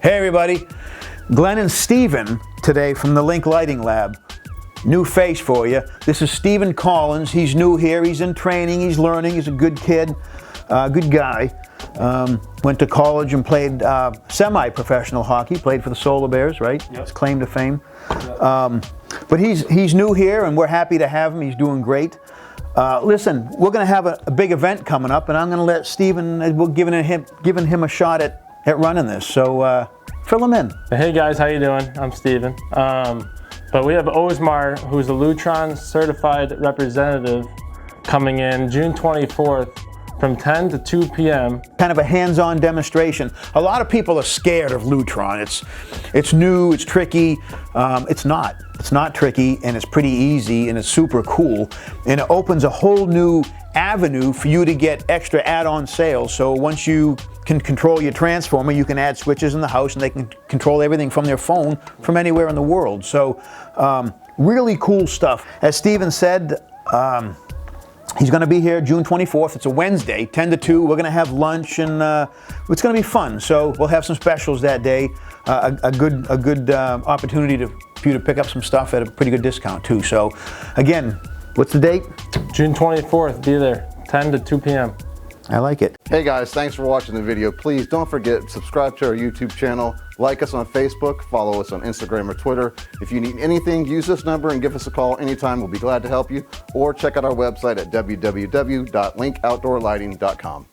Hey everybody, Glenn and Steven today from the Link Lighting Lab. New face for you. This is Steven Collins. He's new here, he's in training, he's learning, he's a good kid, good guy. Went to college and played semi-professional hockey, played for the Solar Bears, right? Yep. His claim to fame. Yep. But he's new here and we're happy to have him, he's doing great. Listen, we're going to have a big event coming up and I'm going to let Steven, we're giving him a shot at running this, so fill him in. Hey guys, how you doing? I'm Steven. But we have Osmar, who's a Lutron certified representative, coming in June 24th from 10 to 2 p.m. Kind of a hands-on demonstration. A lot of people are scared of Lutron. It's new, it's tricky. It's not. It's not tricky, and it's pretty easy, and it's super cool. And it opens a whole new avenue for you to get extra add-on sales. So once you can control your transformer, you can add switches in the house and they can control everything from their phone from anywhere in the world. So really cool stuff. As Steven said, he's going to be here June 24th. It's a Wednesday, 10 to 2. We're going to have lunch and it's going to be fun. So we'll have some specials that day. A good opportunity for you to pick up some stuff at a pretty good discount too. So again, what's the date? June 24th, be there, 10 to 2 p.m. I like it. Hey guys, thanks for watching the video. Please don't forget, subscribe to our YouTube channel, like us on Facebook, follow us on Instagram or Twitter. If you need anything, use this number and give us a call anytime. We'll be glad to help you. Or check out our website at www.linkoutdoorlighting.com.